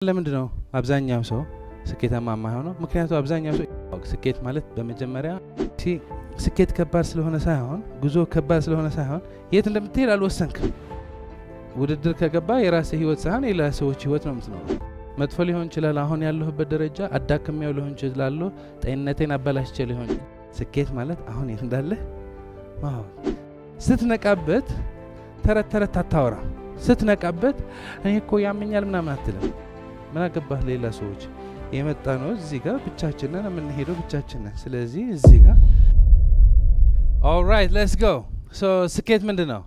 ለምንድነው አብዛኛው ሰው ስኬታማ የማይሆነው? ምክንያቱም አብዛኛው ሰው ስኬት ማለት በመጀመሪያ ስኬት ከባድ ስለሆነ ሳይሆን ጉዞ ከባድ ስለሆነ ሳይሆን የት እንደምትሄድ አልወሰንክም። ውድድር ከገባ የራስህ ህይወት ሳይሆን የሌላ ሰዎች ህይወት ነው የምትኖረው። መጥፎ ሊሆን ይችላል አሁን ያለሁበት ደረጃ አዳክሜው ሊሆን ይችላል ጤንነቴን አበላሽቼ ሊሆን ስኬት ማለት አሁን የት እንዳለ ማወቅ። ስትነቃበት ተረት አታወራ። ስትነቃበት እኔ እኮ ያመኛል ምናምን አትልም። ምን አገባህ ሌላ ሰዎች የመጣ ነው እዚህ ጋር ብቻችን ነን የምንሄደው ብቻችን ነን። ስለዚህ እዚህ ጋር all right let's go so ስኬት ምንድነው?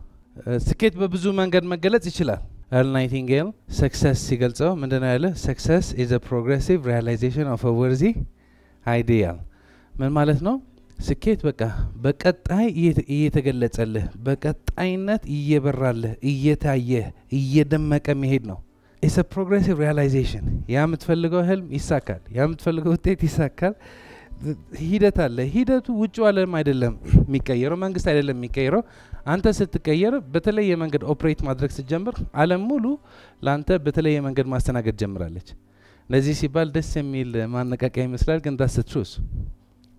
ስኬት በብዙ መንገድ መገለጽ ይችላል። ኤርል ናይቲንጌል success ሲገልጸው ምንድነው ያለ? success is a progressive realization of a worthy ideal። ምን ማለት ነው? ስኬት በቃ በቀጣይ እየተገለጸልህ በቀጣይነት እየበራልህ እየታየህ እየደመቀ መሄድ ነው። It's a progressive realization። ያ የምትፈልገው ህልም ይሳካል። ያ የምትፈልገው ውጤት ይሳካል። ሂደት አለ። ሂደቱ ውጭው ዓለም አይደለም የሚቀየረው፣ መንግስት አይደለም የሚቀየረው። አንተ ስትቀየር በተለየ መንገድ ኦፕሬት ማድረግ ስትጀምር ዓለም ሙሉ ላንተ በተለየ መንገድ ማስተናገድ ጀምራለች። ለዚህ ሲባል ደስ የሚል ማነቃቂያ ይመስላል፣ ግን that's the truth።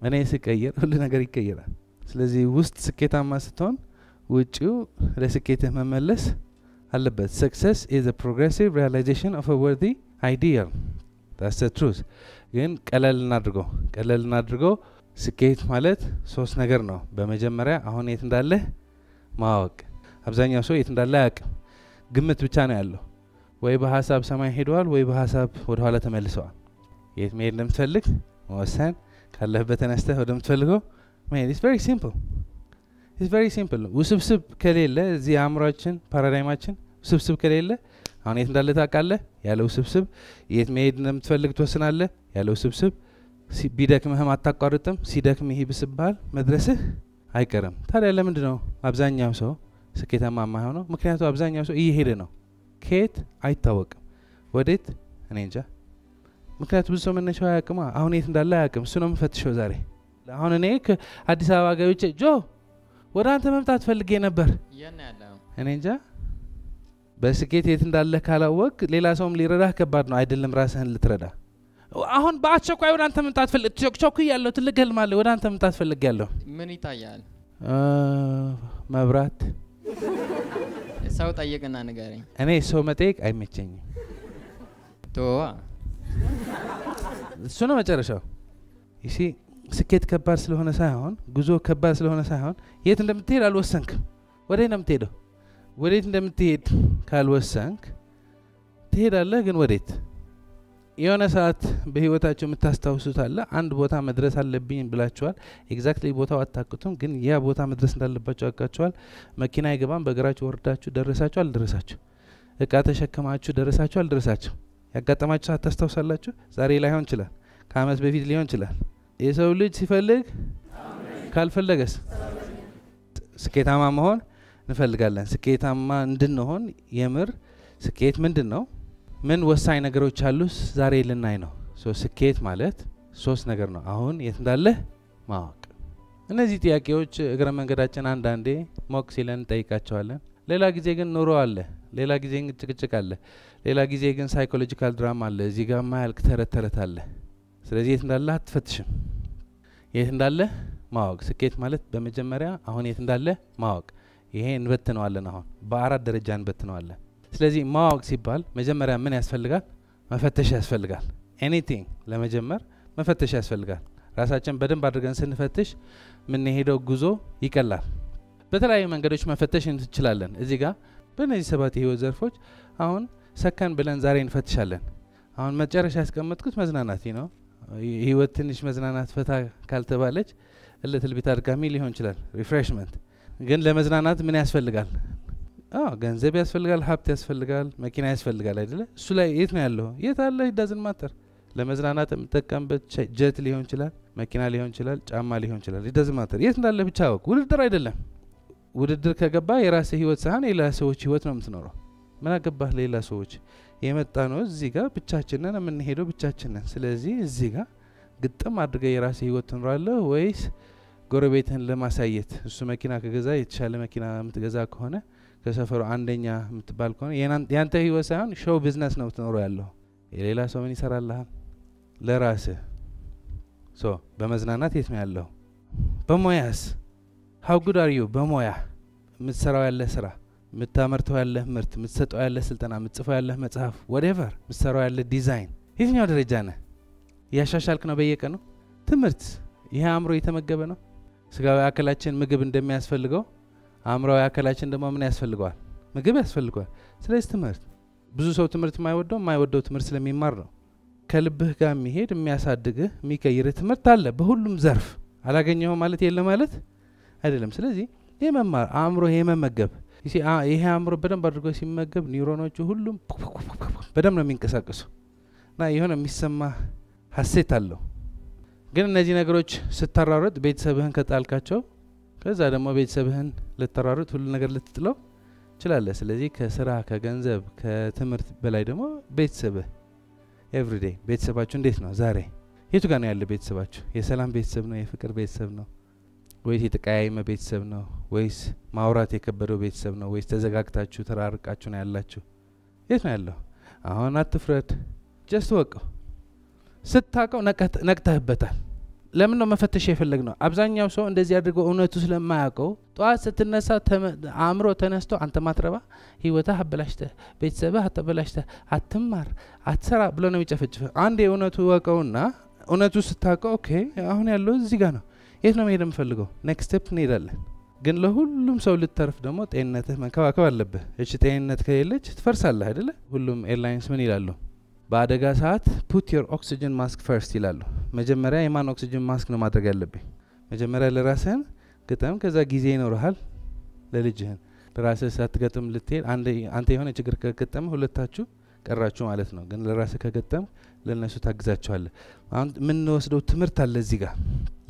እኔ ስቀየር ሁሉ ነገር ይቀየራል። ስለዚህ ውስጥ ስኬታማ ስትሆን ውጭው ለስኬትህ መመለስ አለበት። Success is a progressive realization of a worthy ideal. That's the truth. ግን ቀለል እናድርገው ስኬት ማለት ሶስት ነገር ነው። በመጀመሪያ አሁን የት እንዳለ ማወቅ። አብዛኛው ሰው የት እንዳለ አያውቅም። ግምት ብቻ ነው ያለው። ወይ በሐሳብ ሰማይ ሄደዋል ወይ በሐሳብ ወደ ኋላ ተመልሰዋል። የት መሄድ እንደምትፈልግ መወሰን ካለህበት ተነስተህ ወደምትፈልገው መሄድ is very simple. It's very simple. ውስብስብ ከሌለ እዚህ አእምሮአችን ፓራዳይማችን ውስብስብ ከሌለ አሁን የት እንዳለ ታውቃለህ። ያለው ውስብስብ የት መሄድ እንደምትፈልግ ትወስናለህ። ያለው ውስብስብ ቢደክምህም አታቋርጥም። ሲደክምህ ይብስብሃል፣ መድረስህ አይቀርም። ታዲያ ለምንድነው አብዛኛው ሰው ስኬታማ የማይሆነው? ምክንያቱም አብዛኛው ሰው እየሄደ ነው። ከየት አይታወቅም። ወዴት እኔ እንጃ። ምክንያቱም ብዙ ሰው መነሻው አያውቅም። አሁን የት እንዳለ አያውቅም። እሱ ነው የምፈትሸው ዛሬ። አሁን እኔ ከአዲስ አበባ ገብቼ ወደ አንተ መምጣት ፈልጌ ነበር። እኔ እንጃ። በስኬት የት እንዳለ ካላወቅ ሌላ ሰውም ሊረዳህ ከባድ ነው አይደለም ራስህን ልትረዳ። አሁን በአስቸኳይ ወደ አንተ መምጣት ፈልጌ ቸኩያለሁ፣ ትልቅ ህልም አለ፣ ወደ አንተ መምጣት ፈልጌያለሁ። ምን ይታያል? መብራት። ሰው ጠይቅና ንገረኝ። እኔ ሰው መጠየቅ አይመቸኝም። እሱ ነው መጨረሻው። ይሲ ስኬት ከባድ ስለሆነ ሳይሆን ጉዞ ከባድ ስለሆነ ሳይሆን የት እንደምትሄድ አልወሰንክም። ወዴት ነው የምትሄደው? ወዴት እንደምትሄድ ካልወሰንክ ትሄዳለህ፣ ግን ወዴት? የሆነ ሰዓት በህይወታችሁ የምታስታውሱት አለ። አንድ ቦታ መድረስ አለብኝ ብላችኋል። ኤግዛክትሊ ቦታው አታውቁትም፣ ግን ያ ቦታ መድረስ እንዳለባችሁ አውቃችኋል። መኪና አይገባም፣ በእግራችሁ ወርዳችሁ ደረሳችሁ አልደረሳችሁ? እቃ ተሸክማችሁ ደረሳችሁ አልደረሳችሁ? ያጋጠማችሁ ሰዓት ታስታውሳላችሁ? ዛሬ ላይሆን ይችላል፣ ከአመት በፊት ሊሆን ይችላል። የሰው ልጅ ሲፈልግ ካልፈለገስ ስኬታማ መሆን እንፈልጋለን። ስኬታማ እንድንሆን የምር ስኬት ምንድነው? ምን ወሳኝ ነገሮች አሉ? ዛሬ ልናይ ነው። ስኬት ማለት ሶስት ነገር ነው። አሁን የት እንዳለ ማወቅ። እነዚህ ጥያቄዎች እግረ መንገዳችን አንዳንዴ ሞቅ ሲለን እንጠይቃቸዋለን። ሌላ ጊዜ ግን ኑሮ አለ፣ ሌላ ጊዜ ግን ጭቅጭቅ አለ፣ ሌላ ጊዜ ግን ሳይኮሎጂካል ድራማ አለ፣ እዚህ ጋር ማያልቅ ተረት አለ። ስለዚህ የት እንዳለ አትፈትሽም። የት እንዳለ ማወቅ። ስኬት ማለት በመጀመሪያ አሁን የት እንዳለ ማወቅ። ይሄ እንበትነዋለን። አሁን በአራት ደረጃ እንበትነዋለን። ስለዚህ ማወቅ ሲባል መጀመሪያ ምን ያስፈልጋል? መፈተሽ ያስፈልጋል። ኤኒቲንግ ለመጀመር መፈተሽ ያስፈልጋል። ራሳችን በደንብ አድርገን ስንፈትሽ ምን ሄደው ጉዞ ይቀላል። በተለያዩ መንገዶች መፈተሽ እንችላለን። እዚህ ጋር በእነዚህ 7 የህይወት ዘርፎች አሁን ሰከን ብለን ዛሬ እንፈትሻለን። አሁን መጨረሻ ያስቀመጥኩት መዝናናት ነው። ህይወት ትንሽ መዝናናት ፈታ ካልተባለች ለትልቢት አድጋሚ ሊሆን ይችላል ሪፍሬሽመንት። ግን ለመዝናናት ምን ያስፈልጋል? ገንዘብ ያስፈልጋል፣ ሀብት ያስፈልጋል፣ መኪና ያስፈልጋል አይደለ? እሱ ላይ የት ነው ያለው? የት አለ? ዳዝን ማተር። ለመዝናናት የምጠቀምበት ጀት ሊሆን ይችላል፣ መኪና ሊሆን ይችላል፣ ጫማ ሊሆን ይችላል። ዳዝን ማተር። የት እንዳለ ብቻ አውቅ። ውድድር አይደለም። ውድድር ከገባ የራስህ ህይወት ሳይሆን የሌላ ሰዎች ህይወት ነው የምትኖረው። ምን አገባህ ሌላ ሰዎች የመጣ ነው እዚህ ጋር ብቻችን ነን የምንሄደው ብቻችን ነን። ስለዚህ እዚህ ጋር ግጥም አድርገህ የራስህ ህይወት ትኖራለህ ወይስ ጎረቤትህን ለማሳየት እሱ መኪና ከገዛ የተሻለ መኪና የምትገዛ ከሆነ ከሰፈሩ አንደኛ የምትባል ከሆነ ያንተ ህይወት ሳይሆን ሾው ቢዝነስ ነው ትኖረው ያለው። የሌላ ሰው ምን ይሰራልሃል? ለራስህ በመዝናናት የት ነው ያለው? በሞያስ how good are you? በሞያ የምትሰራው ያለ ስራ፣ የምታመርተው ያለ ምርት፣ የምትሰጠው ያለ ስልጠና፣ የምትጽፈው ያለ መጽሐፍ whatever የምትሰራው ያለ ዲዛይን የትኛው ደረጃ ነህ? ያሻሻልክ ነው በየቀኑ? ትምህርት ይሄ አእምሮ የተመገበ ነው? ስጋዊ አካላችን ምግብ እንደሚያስፈልገው አእምሮዊ አካላችን ደግሞ ምን ያስፈልገዋል? ምግብ ያስፈልገዋል። ስለዚህ ትምህርት ብዙ ሰው ትምህርት የማይወደው ትምህርት ስለሚማር ነው። ከልብህ ጋር የሚሄድ የሚያሳድግህ የሚቀይርህ ትምህርት አለ በሁሉም ዘርፍ። አላገኘኸው ማለት የለም ማለት አይደለም። ስለዚህ የመማር አእምሮ የመመገብ ይሄ አእምሮ በደንብ አድርጎ ሲመገብ ኒውሮኖቹ ሁሉም በደንብ ነው የሚንቀሳቀሱ እና የሆነ የሚሰማ ሀሴት አለው። ግን እነዚህ ነገሮች ስታራሩት ቤተሰብህን ከጣልካቸው ከዛ ደግሞ ቤተሰብህን ልታራሩት ሁሉ ነገር ልትጥለው ይችላል። ስለዚህ ከስራ ከገንዘብ ከትምህርት በላይ ደግሞ ቤተሰብህ ኤቭሪዴይ ቤተሰባችሁ እንዴት ነው ዛሬ? የቱ ጋር ነው ያለ ቤተሰባችሁ? የሰላም ቤተሰብ ነው? የፍቅር ቤተሰብ ነው? ወይስ የተቀያየመ ቤተሰብ ነው? ወይስ ማውራት የከበደው ቤተሰብ ነው? ወይስ ተዘጋግታችሁ ተራርቃችሁ ነው ያላችሁ? የት ነው ያለው? አሁን አትፍረድ፣ ጀስት ወቀው። ስታቀው ነቅተህበታል። ለምን ነው መፈተሽ የፈለግነው? አብዛኛው ሰው እንደዚህ አድርገው እውነቱ ስለማያውቀው ጠዋት ስትነሳ አእምሮ ተነስቶ አንተ ማትረባ ህይወትህ አበላሽተህ ቤተሰብህ አተበላሽተህ አትማር አትሰራ ብሎ ነው የሚጨፈጭፈው። አንዴ እውነቱ ወቀውና እውነቱ ስታቀው ኦኬ አሁን ያለው እዚህ ጋር ነው፣ የት ነው መሄድ የምፈልገው? ኔክስት ስቴፕ እንሄዳለን። ግን ለሁሉም ሰው ልትተርፍ ደግሞ ጤንነትህ መንከባከብ አለብህ። እሺ ጤንነት ከሌለች ትፈርሳለህ አይደለ? ሁሉም ኤርላይንስ ምን ይላሉ? በአደጋ ሰዓት ፑት ዮር ኦክሲጅን ማስክ ፈርስት ይላሉ። መጀመሪያ የማን ኦክሲጅን ማስክ ነው ማድረግ ያለብኝ? መጀመሪያ ለራስህን ግጠም፣ ከዛ ጊዜ ይኖርሃል ለልጅህን። ለራስህ ሳትገጥም ልትሄድ አንተ የሆነ ችግር ከገጠመ ሁለታችሁ ቀራችሁ ማለት ነው። ግን ለራስህ ከገጠም ለነሱ ታግዛቸዋለህ። አሁን ምን ወስደው ትምህርት አለ እዚህ ጋር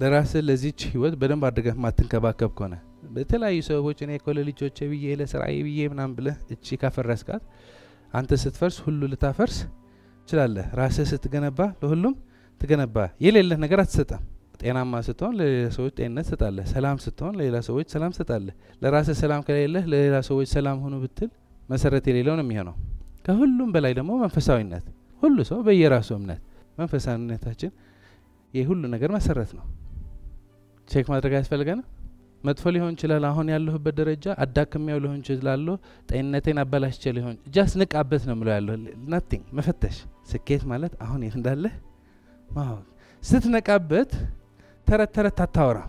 ለራስህ ለዚህች ህይወት በደንብ አድርገህ ማትንከባከብ ከሆነ በተለያዩ ሰዎች እኔ እኮ ለልጆቼ ብዬ ለስራዬ ብዬ ምናምን ብለህ እቺ ካፈረስካት አንተ ስትፈርስ ሁሉ ልታፈርስ ትችላለህ። ራስህ ስትገነባ ለሁሉም ትገነባ። የሌለህ ነገር አትሰጣም። ጤናማ ስትሆን ለሌላ ሰዎች ጤንነት ትሰጣለህ። ሰላም ስትሆን ለሌላ ሰዎች ሰላም ትሰጣለህ። ለራስህ ሰላም ከሌለህ ለሌላ ሰዎች ሰላም ሆኑ ብትል መሰረት የሌለው ነው የሚሆነው። ከሁሉም በላይ ደግሞ መንፈሳዊነት። ሁሉ ሰው በየራሱ እምነት መንፈሳዊነታችን የሁሉ ነገር መሰረት ነው። ቼክ ማድረግ ያስፈልገናል። መጥፎ ሊሆን ይችላል አሁን ያለሁበት ደረጃ አዳክሜው ሊሆን ይችላል ጤንነቴን አበላሽቼ ሊሆን ጃስ ንቃበት ነው ምለው ያለው ናቲንግ መፈተሽ። ስኬት ማለት አሁን የት እንዳለ ማወቅ። ስትነቃበት ተረት አታወራ።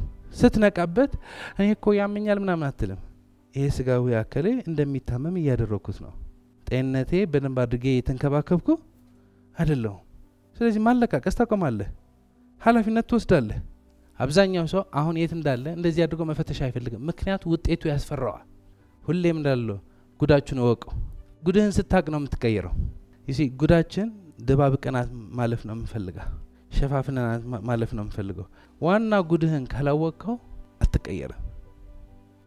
ስትነቃበት እኔ እኮ ያመኛል ምናምን አትልም። ይሄ ስጋዊ አካሌ እንደሚታመም እያደረኩት ነው። ጤንነቴ በደንብ አድርጌ የተንከባከብኩ አይደለም። ስለዚህ ማለቃቀስ ታቆማለህ። ኃላፊነት ትወስዳለህ። አብዛኛው ሰው አሁን የት እንዳለ እንደዚህ አድርጎ መፈተሽ አይፈልግም። ምክንያቱ ውጤቱ ያስፈራዋል። ሁሌም እንዳለው ጉዳችሁን እወቀው። ጉድህን ስታቅ ነው የምትቀየረው። ይሲ ጉዳችን ድባብ ቀናት ማለፍ ነው የምፈልገው። ሸፋፍናት ማለፍ ነው የምፈልገው። ዋና ጉድህን ካላወቀው አትቀየርም።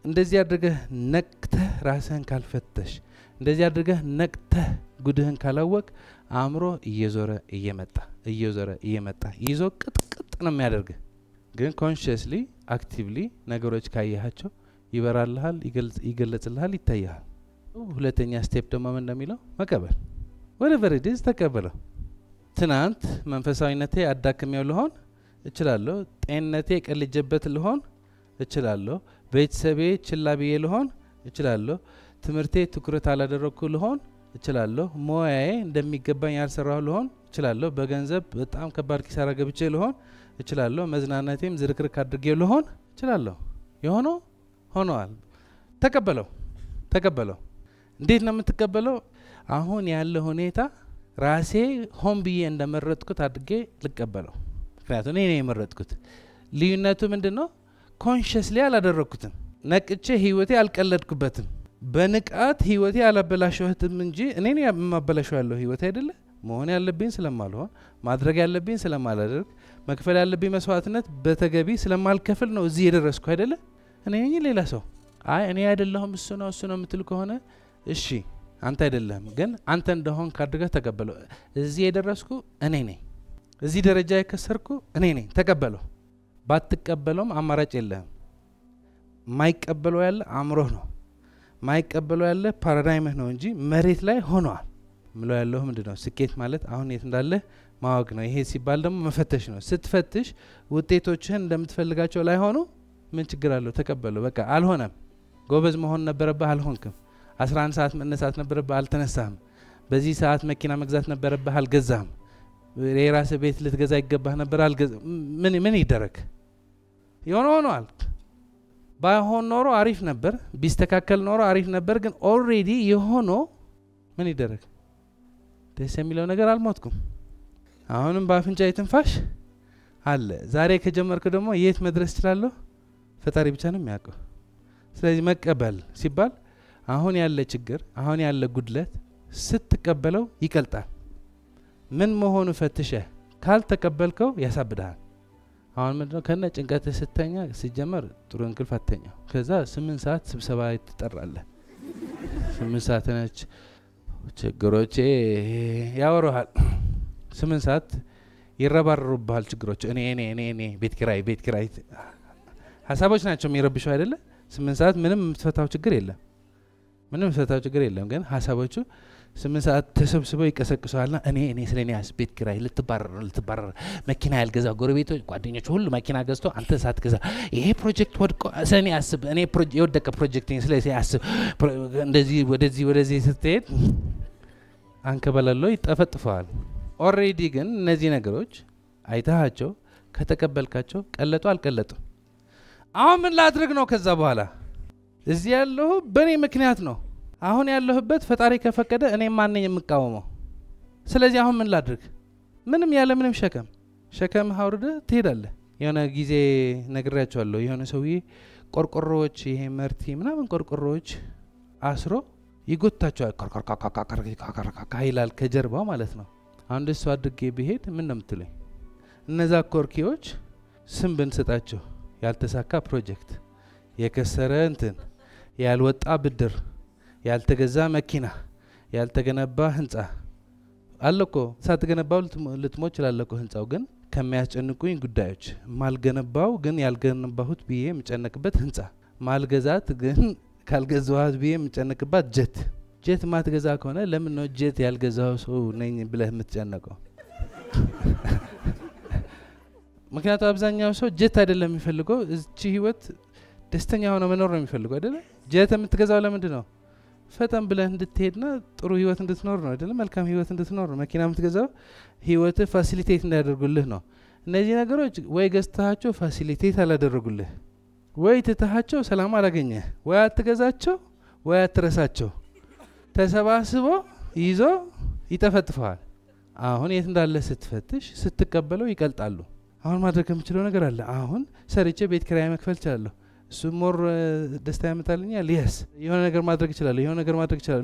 እንደዚህ አድርገህ ነቅተህ ራስህን ካልፈተሽ፣ እንደዚህ አድርገህ ነቅተህ ጉድህን ካላወቅ አእምሮ እየዞረ እየመጣ ይዞ ቅጥቅጥ ነው የሚያደርግህ። ግን ኮንሽስሊ አክቲቭሊ ነገሮች ካየሃቸው ይበራልሃል፣ ይገለጽልሃል፣ ይታያል። ሁለተኛ ስቴፕ ደግሞ ምን እንደሚለው መቀበል። whatever it is ተቀበለው። ትናንት መንፈሳዊነቴ አዳክሜው ልሆን እችላለሁ፣ ጤንነቴ ቀልጀበት ልሆን እችላለሁ፣ ቤተሰቤ ችላብዬ ልሆን እችላለሁ፣ ትምህርቴ ትኩረት አላደረኩ ልሆን እችላለሁ፣ ሞያዬ እንደሚገባኝ ያልሰራሁ ልሆን እችላለሁ፣ በገንዘብ በጣም ከባድ ኪሳራ ገብቼ ልሆን እችላለሁ፣ መዝናናቴም ዝርክርክ አድርጌው ልሆን እችላለሁ። የሆነው ሆኗል። ተቀበለው። እንዴት ነው የምትቀበለው? አሁን ያለ ሁኔታ ራሴ ሆን ብዬ እንደመረጥኩት አድርጌ ልቀበለው። ምክንያቱም እኔ ነኝ የመረጥኩት። ልዩነቱ ምንድነው? ኮንሽስሊ አላደረኩትም። ነቅቼ ህይወቴ አልቀለድኩበትም። በንቃት ህይወቴ አላበላሸሁትም እንጂ እኔ ነኝ የማበላሸው ያለው ህይወቴ አይደለ። መሆን ያለብኝ ስለማልሆን፣ ማድረግ ያለብኝ ስለማላደርግ፣ መክፈል ያለብኝ መስዋዕትነት በተገቢ ስለማልከፍል ነው እዚህ የደረስኩ አይደለ። እኔ ነኝ ሌላ ሰው አይ እኔ አይደለሁም እሱ ነው የምትል ከሆነ እሺ አንተ አይደለም፣ ግን አንተ እንደሆን ካድርገህ ተቀበለው። እዚህ የደረስኩ እኔ ነኝ፣ እዚህ ደረጃ የከሰርኩ እኔ ነኝ። ተቀበለው። ባትቀበለውም አማራጭ የለህም። ማይቀበለው ያለ አእምሮህ ነው። ማይቀበለው ያለ ፓራዳይምህ ነው እንጂ መሬት ላይ ሆኗል። ምሎ ያለው ምንድነው ስኬት ማለት አሁን የት እንዳለ ማወቅ ነው። ይሄ ሲባል ደግሞ መፈተሽ ነው። ስትፈትሽ ውጤቶችህን እንደምትፈልጋቸው ላይ ሆኖ ምን ችግር አለው? ተቀበለው። በቃ አልሆነም። ጎበዝ መሆን ነበረብህ፣ አልሆንክም። 11 ሰዓት መነሳት ነበረብህ፣ አልተነሳህም። በዚህ ሰዓት መኪና መግዛት ነበረብህ፣ አልገዛህም። የራስህ ቤት ልትገዛ ይገባህ ነበር፣ አልገዛም። ምን ይደረግ? የሆነ ሆኗል። ባይሆን ኖሮ አሪፍ ነበር፣ ቢስተካከል ኖሮ አሪፍ ነበር። ግን ኦልሬዲ የሆነ ምን ይደረግ? ደስ የሚለው ነገር አልሞትኩም። አሁንም በአፍንጫ የትንፋሽ አለ። ዛሬ ከጀመርኩ ደግሞ የት መድረስ እችላለሁ? ፈጣሪ ብቻ ነው የሚያውቀው። ስለዚህ መቀበል ሲባል አሁን ያለ ችግር፣ አሁን ያለ ጉድለት ስትቀበለው ይቀልጣል። ምን መሆኑ ፈትሸህ ካልተቀበልከው ያሳብዳል። አሁን ምንድነው ከነ ጭንቀት ስተኛ ሲጀመር ጥሩ እንቅልፍ አተኛ። ከዛ 8 ሰዓት ስብሰባ ትጠራለህ። 8 ሰዓት ነች ችግሮቼ ያወሩሃል። 8 ሰዓት ይረባረሩብሃል ችግሮች። እኔ ቤት ኪራይ ሀሳቦች ናቸው የሚረብሹ አይደለ? 8 ሰዓት ምንም የምትፈታው ችግር የለም። ግን ሀሳቦቹ 8 ሰዓት ተሰብስበው ይቀሰቅሱሃልና እኔ ስለኔ ቤት ኪራይ ልትባረር መኪና ያልገዛ ጎረቤቶች ጓደኞች ሁሉ መኪና ገዝቶ አንተ ሳትገዛ ይሄ ፕሮጀክት ወድቆ ስለኔ አስብ። እኔ የወደቀ ፕሮጀክት ስለዚህ አስብ። እንደዚህ ወደዚህ ስትሄድ አንከበለሎ ይጠፈጥፈዋል። ኦሬዲ ግን እነዚህ ነገሮች አይታሃቸው ከተቀበልካቸው ቀለጡ አልቀለጡ። አሁን ምን ላድርግ ነው? ከዛ በኋላ እዚህ ያለው በኔ ምክንያት ነው። አሁን ያለሁበት ፈጣሪ ከፈቀደ እኔ ማን ነኝ የምቃወመው? ስለዚህ አሁን ምን ላድርግ? ምንም ያለ ምንም ሸከም አውርደ ትሄዳለህ። የሆነ ጊዜ ነግሬያቸዋለሁ። የሆነ ሰውዬ ቆርቆሮዎች ይሄ መርቲ ምናምን ቆርቆሮዎች አስሮ ይጎታቸዋል። ካካካካካካካ ይላል ከጀርባው ማለት ነው። አንድ እሱ አድርጌ ብሄድ ምን ነው የምትለኝ? እነዛ ኮርኪዎች ስም ብንሰጣቸው ያልተሳካ ፕሮጀክት፣ የከሰረ እንትን፣ ያልወጣ ብድር፣ ያልተገዛ መኪና፣ ያልተገነባ ህንጻ አለኮ። ሳትገነባው ልትሞች ይችላልኮ ህንጻው። ግን ከሚያስጨንቁኝ ጉዳዮች ማልገነባው ግን ያልገነባሁት ብዬ የምጨነቅበት ህንጻ፣ ማልገዛት ግን ካልገዛዋት ብዬ የምጨነቅባት ጀት ማትገዛ ከሆነ ለምን ነው ጀት ያልገዛው ሰው ነኝ ብለህ የምትጨነቀው? ምክንያቱም አብዛኛው ሰው ጀት አይደለም የሚፈልገው፣ እቺ ህይወት ደስተኛ ሆኖ መኖር ነው የሚፈልገው አይደለ? ጀት የምትገዛው ለምንድን ነው? ፈጠን ብለህ እንድትሄድና ጥሩ ህይወት እንድትኖር ነው አይደለ? መልካም ህይወት እንድትኖር ነው። መኪና የምትገዛው ህይወት ፋሲሊቴት እንዲያደርጉልህ ነው። እነዚህ ነገሮች ወይ ገዝተሃቸው ፋሲሊቴት አላደረጉልህ፣ ወይ ትተሃቸው ሰላም አላገኘህ፣ ወይ አትገዛቸው፣ ወይ አትረሳቸው። ተሰባስቦ ይዞ ይጠፈጥፈዋል። አሁን የት እንዳለ ስትፈትሽ ስትቀበለው ይቀልጣሉ። አሁን ማድረግ የምችለው ነገር አለ። አሁን ሰርቼ ቤት ኪራይ መክፈል እችላለሁ። እሱ ሞር ደስታ ያመጣልኛል። የስ የሆነ ነገር ማድረግ እችላለሁ።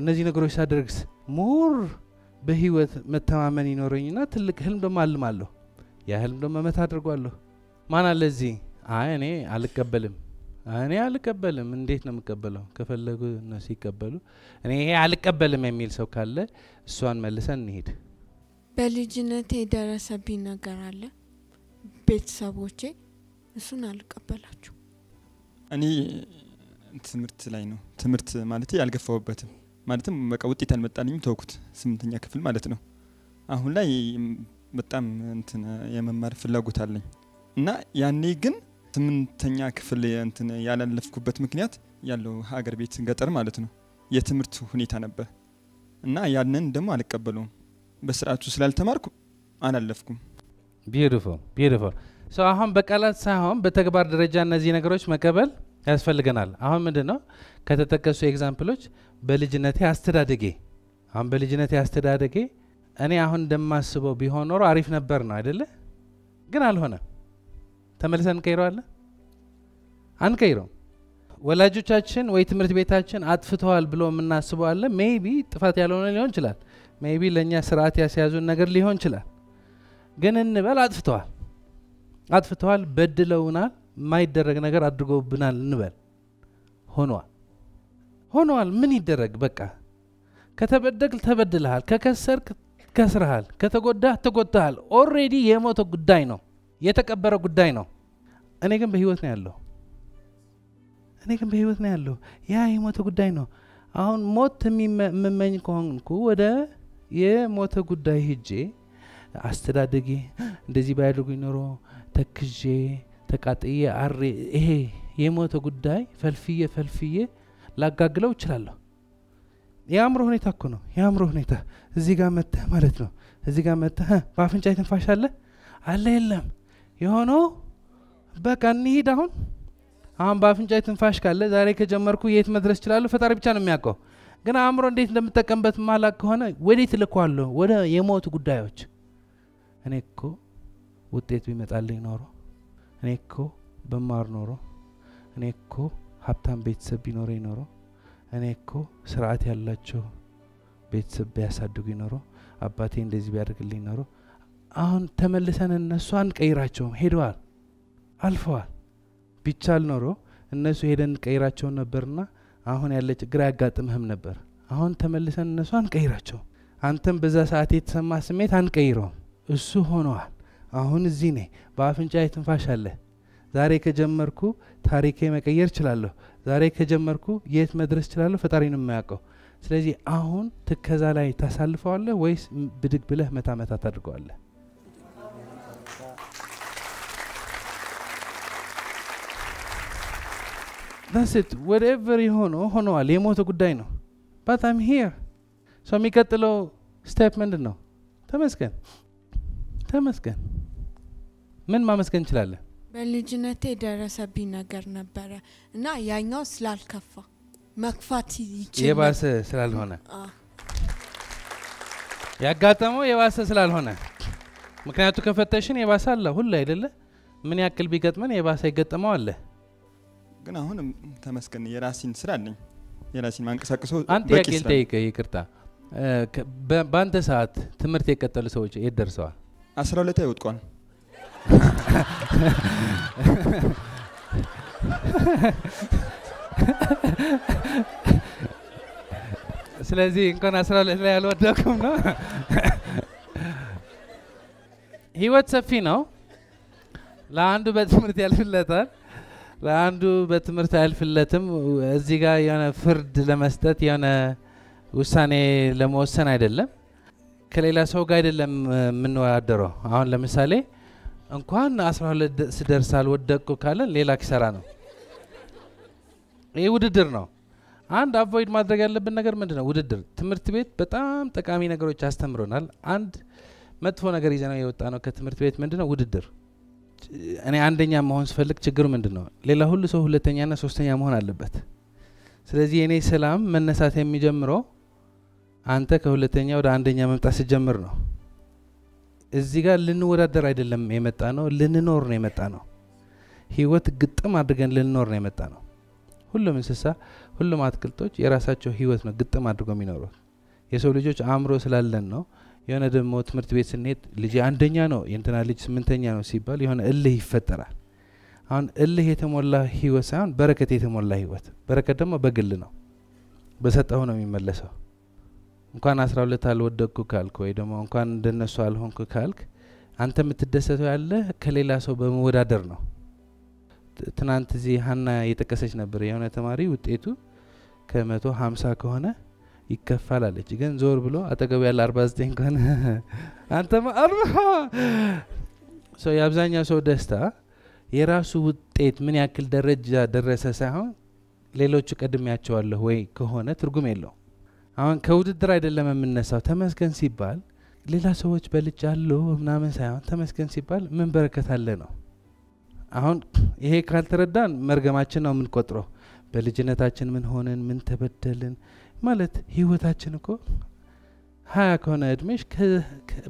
እነዚህ ነገሮች ሳደርግስ ሞር በህይወት መተማመን ይኖረኝና ትልቅ ህልም ደግሞ አልማለሁ። ያ ህልም ደግሞ መመታ አድርጓለሁ። ማን አለ እዚህ? እኔ አልቀበልም። እንዴት ነው የምቀበለው? ከፈለጉ እነሱ ይቀበሉ። እኔ ይሄ አልቀበልም የሚል ሰው ካለ እሷን መልሰን እንሄድ። በልጅነቴ የደረሰብኝ ነገር አለ። ቤተሰቦቼ እሱን አልቀበላችሁ። እኔ ትምህርት ላይ ነው። ትምህርት ማለት ያልገፋውበትም ማለትም በቃ ውጤት አልመጣልኝም፣ ተውኩት። 8ኛ ክፍል ማለት ነው። አሁን ላይ በጣም እንትን የመማር ፍላጎት አለኝ እና ያኔ ግን 8ኛ ክፍል እንትን ያላለፍኩበት ምክንያት ያለው ሀገር ቤት ገጠር ማለት ነው የትምህርት ሁኔታ ነበር እና ያንን ደግሞ አልቀበለውም። በስርዓቱ ስላልተማርኩ አላለፍኩም። ቢዩቲፉል ሶ አሁን በቃላት ሳይሆን በተግባር ደረጃ እነዚህ ነገሮች መቀበል ያስፈልገናል። አሁን ምንድነው ከተጠቀሱ ኤግዛምፕሎች በልጅነቴ አስተዳደጌ እኔ አሁን እንደማስበው ቢሆን ኖሮ አሪፍ ነበር ነው አይደለ? ግን አልሆነም። ተመልሰን እንቀይረዋለን? አንቀይረው። ወላጆቻችን ወይ ትምህርት ቤታችን አጥፍተዋል ብሎ የምናስበው አለ። ሜይቢ ጥፋት ያልሆነ ሊሆን ይችላል። ሜይቢ ለኛ ስርዓት ያስያዙን ነገር ሊሆን ይችላል። ግን እንበል አጥፍተዋል፣ በድለውናል፣ የማይደረግ ነገር አድርገውብናል እንበል። ሆኗል። ምን ይደረግ? በቃ ከተበደልክ ተበድለሃል፣ ከከሰርክ ከስረሃል፣ ከተጎዳህ ተጎድተሃል። ኦልሬዲ የሞተ ጉዳይ ነው፣ የተቀበረ ጉዳይ ነው። እኔ ግን በህይወት ነው ያለው። ያ የሞተ ጉዳይ ነው። አሁን ሞት የምመኝ ከሆንኩ ወደ የሞተ ጉዳይ ሄጄ አስተዳደጌ እንደዚህ ባያደርጉኝ ኖሮ ተክዤ ተቃጥዬ አሬ ይሄ የሞተ ጉዳይ ፈልፍዬ ላጋግለው እችላለሁ። የአእምሮ ሁኔታ እኮ ነው። የአእምሮ ሁኔታ እዚህ ጋር መተህ ማለት ነው። እዚህ ጋር መተህ በአፍንጫ ትንፋሽ አለ የለም የሆነው በቃ እንሂድ። አሁን በአፍንጫ ትንፋሽ ካለ ዛሬ ከጀመርኩ የት መድረስ እችላለሁ? ፈጣሪ ብቻ ነው የሚያውቀው። ግን አእምሮ እንዴት እንደምጠቀምበት ማላቅ ከሆነ ወዴት ልኳለሁ? ወደ የሞቱ ጉዳዮች። እኔ እኮ ውጤት ቢመጣልኝ ኖሮ፣ እኔ እኮ በማር ኖሮ፣ እኔ እኮ ሀብታም ቤተሰብ ቢኖረኝ ኖሮ፣ እኔ እኮ ስርዓት ያላቸው ቤተሰብ ቢያሳድጉኝ ኖሮ፣ አባቴ እንደዚህ ቢያደርግልኝ ኖሮ። አሁን ተመልሰን እነሱ አንቀይራቸውም፣ ሄደዋል፣ አልፈዋል። ቢቻል ኖሮ እነሱ ሄደን ቀይራቸው ነበርና አሁን ያለ ችግር ያጋጥምህም ነበር። አሁን ተመልሰን እነሱ አንቀይራቸው። አንተም በዛ ሰዓት የተሰማ ስሜት አንቀይረውም። እሱ ሆነዋል። አሁን እዚህ ነኝ፣ በአፍንጫዬ ትንፋሽ አለ። ዛሬ ከጀመርኩ ታሪኬ መቀየር እችላለሁ። ዛሬ ከጀመርኩ የት መድረስ እችላለሁ? ፈጣሪ ነው የሚያውቀው። ስለዚህ አሁን ትከዛ ላይ ታሳልፈዋለህ ወይስ ብድግ ብለህ መታ ታድርገዋለህ? That's it. Whatever ሆነዋል። የሞተ ጉዳይ ነው። But I'm here. So የሚቀጥለው ስቴፕ ምንድን ነው? ተመስገን። ምን ማመስገን እንችላለን? በልጅነቴ የደረሰብኝ ነገር ነበረ እና ያኛው ስላልከፋ መክፋት ይችላል። የባሰ ስላልሆነ ያጋጠመው የባሰ ስላልሆነ። ምክንያቱ ከፈተሽን የባሰ አለ ሁሉ አይደለ? ምን ያክል ቢገጥመን የባሰ ይገጠመው አለ። ግን አሁን ተመስገን የራሴን ስራ አለኝ። የራሴን ማንቀሳቀሰው አንተ ያክል ይቅርታ በአንተ ሰዓት ትምህርት የቀጠሉ ሰዎች የት ደርሰዋል? 12 አይወጥቋል። ስለዚህ እንኳን 12 ላይ አልወደኩም ነው። ህይወት ሰፊ ነው። ለአንዱ በትምህርት ያልፍለታል፣ ለአንዱ በትምህርት አያልፍለትም። እዚህ ጋር የሆነ ፍርድ ለመስጠት የሆነ ውሳኔ ለመወሰን አይደለም፣ ከሌላ ሰው ጋር አይደለም የምንወዳደረው። አሁን ለምሳሌ እንኳን 12 ስደርስ አልወደቅኩ ካለን ሌላ ኪሳራ ነው። ይህ ውድድር ነው። አንድ አቮይድ ማድረግ ያለብን ነገር ምንድነው? ውድድር። ትምህርት ቤት በጣም ጠቃሚ ነገሮች አስተምሮናል። አንድ መጥፎ ነገር ይዘነው የወጣ ነው ከትምህርት ቤት ምንድነው? ውድድር። እኔ አንደኛ መሆን ስፈልግ ችግሩ ምንድነው? ሌላ ሁሉ ሰው ሁለተኛና ሶስተኛ መሆን አለበት። ስለዚህ እኔ ሰላም መነሳት የሚጀምረው አንተ ከሁለተኛ ወደ አንደኛ መምጣት ሲጀምር ነው። እዚህ ጋር ልንወዳደር አይደለም የመጣ ነው፣ ልንኖር ነው የመጣ ነው። ህይወት ግጥም አድርገን ልንኖር ነው የመጣ ነው። ሁሉም እንስሳ፣ ሁሉም አትክልቶች የራሳቸው ህይወት ነው ግጥም አድርገው የሚኖሩት። የሰው ልጆች አእምሮ ስላለን ነው። የሆነ ደግሞ ትምህርት ቤት ስንሄድ ልጅ አንደኛ ነው የእንትና ልጅ 8ኛ ነው ሲባል የሆነ እልህ ይፈጠራል። አሁን እልህ የተሞላ ህይወት ሳይሆን በረከት የተሞላ ህይወት። በረከት ደግሞ በግል ነው፣ በሰጠው ነው የሚመለሰው። እንኳን 12 አልወደቅኩ ካልክ ወይ ደግሞ እንኳን እንደነሱ አልሆንኩ ካልክ አንተ የምትደሰተው ያለ ከሌላ ሰው በመወዳደር ነው። ትናንት እዚህ ሀና እየጠቀሰች ነበር የሆነ ተማሪ ውጤቱ ከ150 ከሆነ ይከፋል አለች። ግን ዞር ብሎ አጠገቡ ያለ 49 ከሆነ አንተማ 40 ሰው የአብዛኛው ሰው ደስታ የራሱ ውጤት ምን ያክል ደረጃ ደረሰ ሳይሆን ሌሎቹ ቀድሚያቸዋለሁ ወይ ከሆነ ትርጉም የለው። አሁን ከውድድር አይደለም የምንነሳው። ተመስገን ሲባል ሌላ ሰዎች በልጫለሁ ምናምን ሳይሆን ተመስገን ሲባል ምን በረከት አለ ነው። አሁን ይሄ ካልተረዳን መርገማችን ነው የምንቆጥረው። በልጅነታችን ምን ሆነን ምን ተበደልን ማለት ህይወታችን እኮ 20 ከሆነ እድሜሽ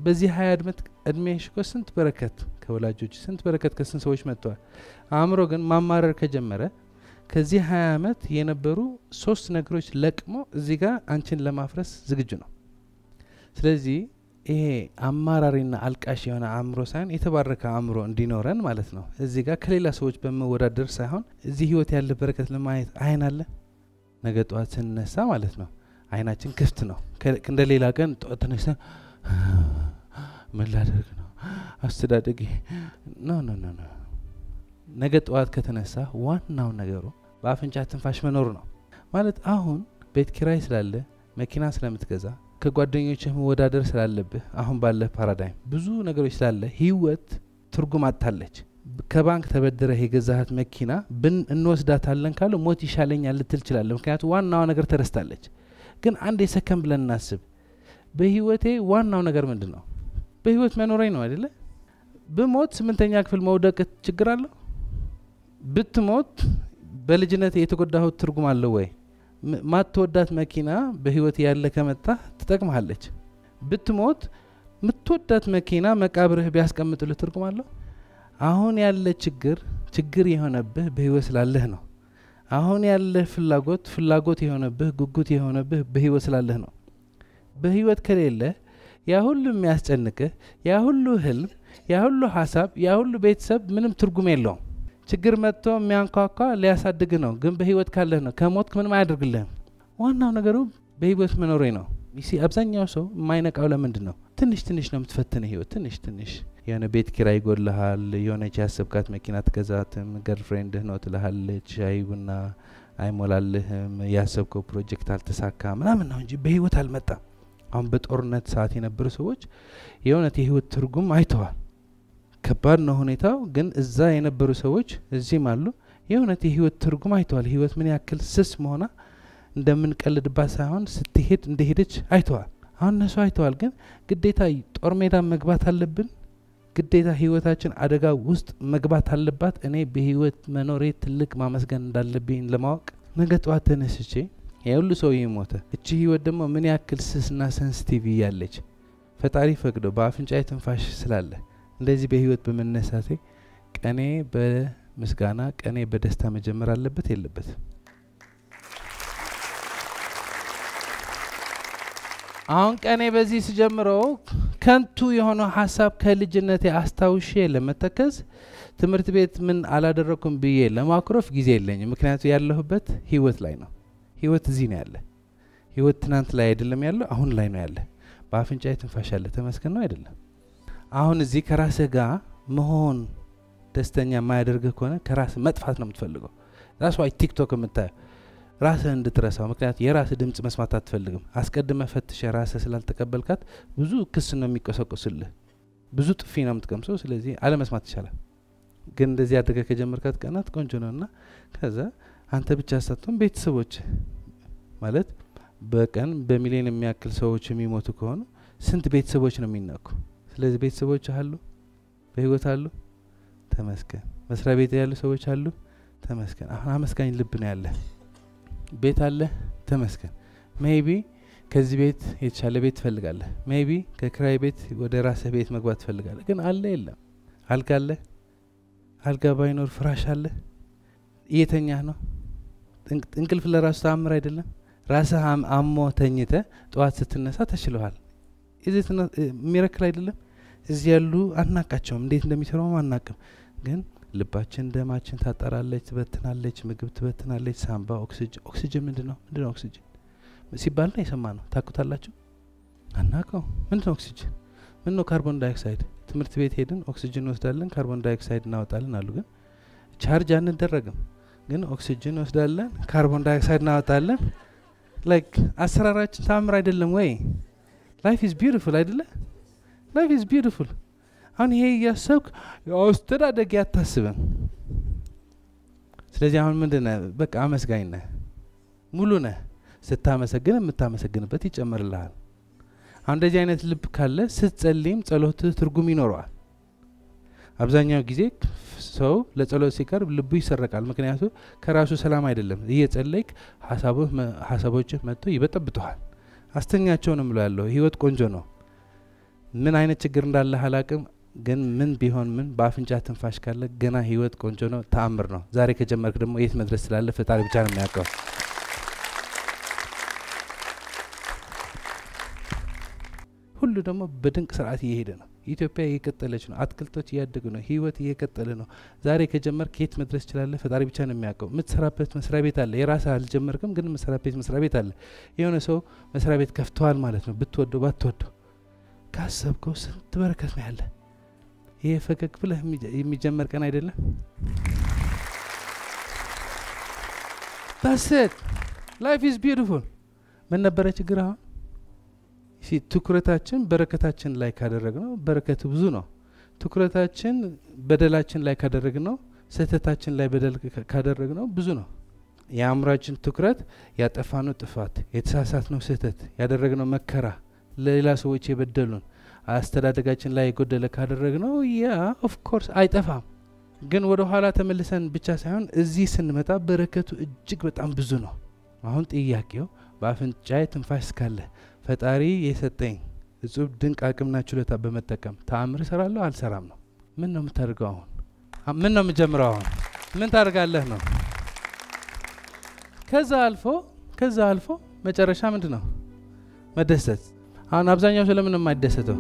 በዚህ 20 እድሜሽ እኮ ስንት በረከት ከወላጆች ስንት በረከት ከስንት ሰዎች መጥቷል። አእምሮ ግን ማማረር ከጀመረ ከዚህ 20 አመት የነበሩ 3 ነገሮች ለቅሞ እዚህ ጋር አንቺን ለማፍረስ ዝግጁ ነው። ስለዚህ ይሄ አማራሪና አልቃሽ የሆነ አእምሮ ሳይሆን የተባረከ አእምሮ እንዲኖረን ማለት ነው። እዚህ ጋር ከሌላ ሰዎች በመወዳደር ሳይሆን እዚህ ህይወት ያለ በረከት ለማየት አይን አለ። ነገ ጧት ስንነሳ ማለት ነው አይናችን ክፍት ነው። እንደ ሌላ ቀን ጧት ተነስተን ምን ላደርግ ነው አስተዳደጌ ኖ ነገ ጧት ከተነሳ ዋናው ነገሩ በአፍንጫ ትንፋሽ መኖር ነው ማለት። አሁን ቤት ኪራይ ስላለ መኪና ስለምትገዛ ከጓደኞችህ መወዳደር ስላለብህ አሁን ባለ ፓራዳይም ብዙ ነገሮች ስላለ ህይወት ትርጉም አጣለች ከባንክ ተበደረህ የገዛሃት መኪና እንወስዳታለን ካለ ሞት ይሻለኛል ልትል ይችላል ምክንያቱም ዋናው ነገር ተረስታለች ግን አንድ የሰከም ብለን እናስብ በህይወቴ ዋናው ነገር ምንድነው በህይወት መኖሬ ነው አይደለ በሞት 8ኛ ክፍል መውደቅ ችግር አለው ብትሞት በልጅነት የተጎዳኸው ትርጉም አለ ወይ ማትወዳት መኪና በህይወት ያለ ከመጣ ትጠቅምሃለች ብትሞት ምትወዳት መኪና መቃብርህ ቢያስቀምጥልህ ትርጉም አለው አሁን ያለ ችግር የሆነብህ በህይወት ስላለህ ነው አሁን ያለ ፍላጎት የሆነብህ ጉጉት የሆነብህ በህይወት ስላለህ ነው በህይወት ከሌለ ያ ሁሉ የሚያስጨንቅህ ያ ሁሉ ህልም ያ ሁሉ ሐሳብ ያ ሁሉ ቤተሰብ ምንም ትርጉም የለውም ችግር መጥቶ የሚያንኳኳ ሊያሳድግ ነው ግን በህይወት ካለህ ነው ከሞትክ ምንም አያደርግልህም ዋናው ነገሩ በህይወት መኖሬ ነው ይሲ አብዛኛው ሰው የማይነቃው ለምንድነው ትንሽ ነው የምትፈተነው ህይወት ትንሽ የሆነ ቤት ኪራይ ይጎልሃል የሆነች ያሰብካት መኪና ትገዛትም ገርልፍሬንድህ ነው ትልሃለች ሻይቡና አይሞላልህም ያሰብከው ፕሮጀክት አልተሳካ ምናምን ነው እንጂ በህይወት አልመጣም አሁን በጦርነት ሰዓት የነበሩ ሰዎች የሆነት የህይወት ትርጉም አይተዋል ከባድ ነው ሁኔታው ግን እዛ የነበሩ ሰዎች እዚህም አሉ የሆነት የህይወት ትርጉም አይተዋል ህይወት ምን ያክል ስስ መሆና እንደምንቀልድባት ሳይሆን ስትሄድ እንደሄደች አይተዋል አሁን እነሱ አይተዋል ግን ግዴታ ጦር ሜዳ መግባት አለብን ግዴታ ህይወታችን አደጋ ውስጥ መግባት አለባት እኔ በህይወት መኖሬ ትልቅ ማመስገን እንዳለብኝ ለማወቅ ነገ ጧት ተነስቼ የሁሉ ሰው ይሞተ እቺ ህይወት ደግሞ ምን ያክል ስስና ሴንሲቲቭ ያለች ፈጣሪ ፈቅዶ በአፍንጫዬ ትንፋሽ ስላለ እንደዚህ በህይወት በመነሳቴ ቀኔ በምስጋና ቀኔ በደስታ መጀመር አለበት የለበት አሁን ቀኔ በዚህ ሲጀምረው ከንቱ የሆነ ሐሳብ ከልጅነቴ አስታውሼ ለመተከዝ ትምህርት ቤት ምን አላደረኩም ብዬ ለማክሮፍ ጊዜ የለኝም ምክንያቱም ያለሁበት ህይወት ላይ ነው ህይወት እዚህ ነው ያለ ህይወት ትናንት ላይ አይደለም ያለው አሁን ላይ ነው ያለ በአፍንጫዬ ትንፋሽ አለ ተመስገን ነው አይደለም አሁን እዚህ ከራስህ ጋር መሆን ደስተኛ የማያደርግህ ከሆነ ከራስህ መጥፋት ነው የምትፈልገው that's why ቲክቶክ የምታየው ራስህ እንድትረሳው ምክንያቱም የራስህ ድምጽ መስማት አትፈልግም አስቀድመህ ፈትሽ ራስህ ስላልተቀበልካት ብዙ ክስ ነው የሚቆሰቆስልህ ብዙ ጥፊ ነው የምትቀምሰው ስለዚህ አለ መስማት ይችላል ግን እንደዚህ አድርገህ ከጀመርካት ቀናት ቆንጆ ነውና ከዛ አንተ ብቻ ሳትሆን ቤተሰቦች ማለት በቀን በሚሊዮን የሚያክል ሰዎች የሚሞቱ ከሆነ ስንት ቤተሰቦች ነው የሚናቁ ስለዚህ ቤተሰቦች አሉ በህይወት አሉ ተመስገን መስሪያ ቤት ያሉ ሰዎች አሉ ተመስገን አሁን አመስጋኝ ልብ ነው ያለ ቤት አለ ተመስገን ሜቢ ከዚህ ቤት የተሻለ ቤት ትፈልጋለህ ሜቢ ከክራይ ቤት ወደ ራስህ ቤት መግባት ትፈልጋለህ ግን አለ የለም አልጋ ባይኖር ፍራሽ አለ እየተኛህ ነው እንቅልፍ ለራሱ ተአምር አይደለም ራስህ አሞ ተኝተ ጧት ስትነሳ ተሽሏል እዚህ ሚራክል አይደለም እዚህ ያሉ አናቃቸውም እንዴት እንደሚሰራው አናቅም ግን ልባችን ደማችን ታጠራለች ትበትናለች ምግብ ትበትናለች ሳምባ ኦክሲጅን ምንድነው ኦክሲጅን ሲባል ነው የሰማነው ታቁታላችሁ አናቀው ምንድነው ኦክሲጅን ምንድነው ካርቦን ዳይኦክሳይድ ትምህርት ቤት ሄድን ኦክሲጅን ወስዳለን ካርቦን ዳይኦክሳይድ እናወጣለን አሉ ግን ቻርጅ አንደረግም ግን ኦክሲጅን ወስዳለን ካርቦን ዳይኦክሳይድ እናወጣለን ላይክ አሰራራችን ታምር አይደለም ወይ ላይፍ ኢዝ ቢዩቲፉል አይደለ ላይፍ ኢዝ ቢዩቲፉል አሁን ይሄ ያሰብክ አስተዳደግ ያታስበን ስለዚህ አሁን ምንድነው በቃ አመስጋኝ ነህ ሙሉ ነህ ስታመሰግን የምታመሰግንበት ይጨምርልሃል አሁን እንደዚህ አይነት ልብ ካለ ስትጸልይም ጸሎት ትርጉም ይኖረዋል አብዛኛው ጊዜ ሰው ለጸሎት ሲቀርብ ልቡ ይሰረቃል ምክንያቱም ከራሱ ሰላም አይደለም እየጸለይክ ሐሳቦች መጥቶ ይበጠብጡሃል አስተኛቸው ነው ያለው ህይወት ቆንጆ ነው ምን አይነት ችግር እንዳለ አላቅም ግን ምን ቢሆን ምን በአፍንጫ ትንፋሽ ካለ ገና ህይወት ቆንጆ ነው ተአምር ነው ዛሬ ከጀመርክ ደግሞ የት መድረስ ስላለ ፈጣሪ ብቻ ነው የሚያውቀው ሁሉ ደግሞ በድንቅ ስርዓት እየሄደ ነው ኢትዮጵያ እየቀጠለች ነው አትክልቶች እያደጉ ነው ህይወት እየቀጠለ ነው ዛሬ ከጀመርክ የት መድረስ ይችላል ፈጣሪ ብቻ ነው የሚያውቀው ምትሰራበት መስሪያ ቤት አለ የራስህ አልጀመርክም ግን መስሪያ ቤት አለ የሆነ ሰው መስሪያ ቤት ከፍተዋል ማለት ነው ብትወደው ባትወደው ካሰብከው ስንት በረከት ነው ያለ ይሄ ፈገግ ብለህ የሚጀመር ቀን አይደለም that's it life is beautiful ምን ነበረ ችግር አሁን ትኩረታችን በረከታችን ላይ ካደረግነው በረከቱ ብዙ ነው ትኩረታችን በደላችን ላይ ካደረግነው ስህተታችን ላይ በደል ካደረግነው ብዙ ነው የአእምሯችን ትኩረት ያጠፋነው ጥፋት የተሳሳትነው ስህተት ያደረግነው መከራ ለሌላ ሰዎች የበደሉን አስተዳደጋችን ላይ የጎደለ ካደረግነው ያ ኦፍ ኮርስ አይጠፋም ግን ወደ ኋላ ተመልሰን ብቻ ሳይሆን እዚህ ስንመጣ በረከቱ እጅግ በጣም ብዙ ነው አሁን ጥያቄው በአፍንጫዬ ትንፋሽ ካለ ፈጣሪ የሰጠኝ እጹብ ድንቅ አቅምና ችሎታ በመጠቀም ተአምር እሰራለሁ አልሰራም ነው ምን ነው የምታደርገው አሁን ምን ነው የምጀምረው አሁን ምን ታደርጋለህ ነው ከዛ አልፎ መጨረሻ ምንድነው መደሰት አሁን አብዛኛው ስለምን የማይደሰተው